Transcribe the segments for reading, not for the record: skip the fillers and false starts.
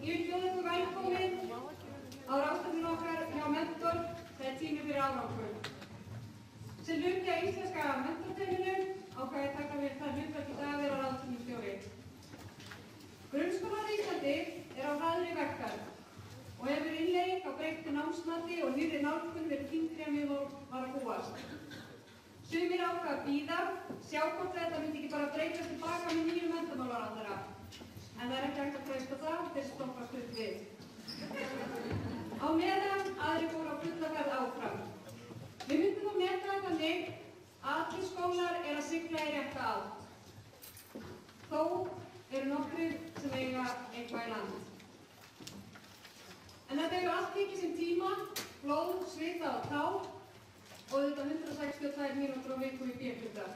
Ég vil bjóða ykkur velkomin á ráðstefnuna okkar hjá Mentor, það er tími fyrir árangur. Sem hluti af íslenska mentorteyminu ákvað ég að taka mér það hlutverk í dag að vera ráðstefnustjóri. Grunnskólar í Íslandi er á hraðri vegferð og hefur innleiðing á breyttu námsmati og nýrri nálgun verið þyngri en við var að búast. Sumir ákvað að bíða, sjá hvort þetta myndi ekki bara breytast tilbaka með nýjum menntamálaráðherra. En það er ekki hægt að treysta það, þeir stoppa stutt við. Á meðan aðrir fóru á fulla ferð áfram. Við myndum að meta það þannig að allir skólar eru að sigla í rétta átt. Þó eru nokkrir sem eiga eitthvað í land. En þetta hefur allt tekið sinn tíma, blóð, svita og tár og þetta 162 mínútur á viku í B-hluta.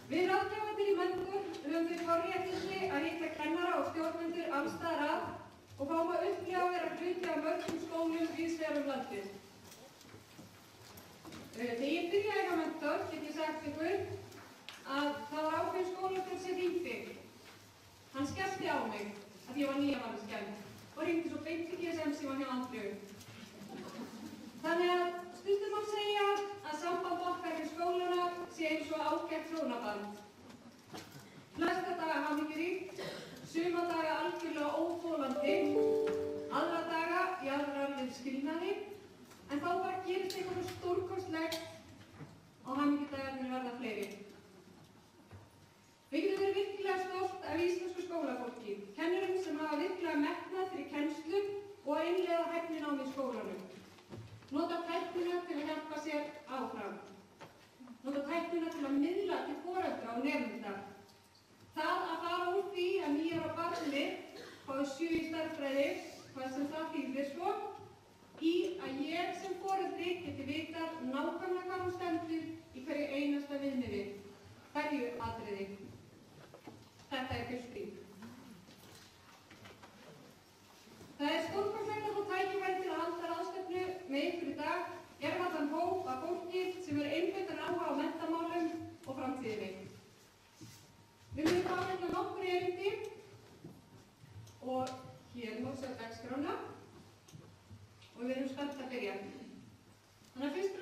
Við ráðgjafarnir í Mentor höfum við forréttindi að hitta kennara og stjórnendur alls staðar að og fáum að upplifa að vera hluti af mörgum skólum víðs vegar um landið. Þegar ég byrjaði hjá Mentor get ég sagt ykkur að það var ákveðin skólastjóri sem hringdi. Hann skellti á mig að ég var nýjamannaskæm og hringdi svo beint í GSM sem var hjá Andreu. Þannig að stundum má segja að samband okkar við skólana sé eins og ágætt hjónaband. Flesta daga hamingjuríkt, suma daga algjörlega óþolandi, aðra daga í alvarlegum skilnaði, en þá bara gerist eitthvað stórkostlegt og hamingjudagarnir verða fleiri. Við getum verið virkilega stolt af íslensku skólafólki, kennurum sem hafa virkilega metnað fyrir kennslu og að innleiða hæfninám í skólanum. Nota tæknina til að hjálpa sér áfram. Nota tæknina til að miðla til foreldra og nemenda. Það að fara úr því að 9 ára barni fái 7 í stærðfræði, hvað sem það þýðir svo, í að ég sem foreldri geti vitað nákvæmlega hvað hún stendur í hverju einasta viðmiði, hverju atriði. Þetta er bylting. Það er stórkostlegt að fá tækifæri til að halda ráðstefnu með ykkur í dag, allan hóp af fólki sem einbeittan áhuga á menntamálum og framtíðinni. Við munum fá hérna nokkur erindi og hér má sjá dagskrána og við erum spennt að byrja. Þannig að fyrsta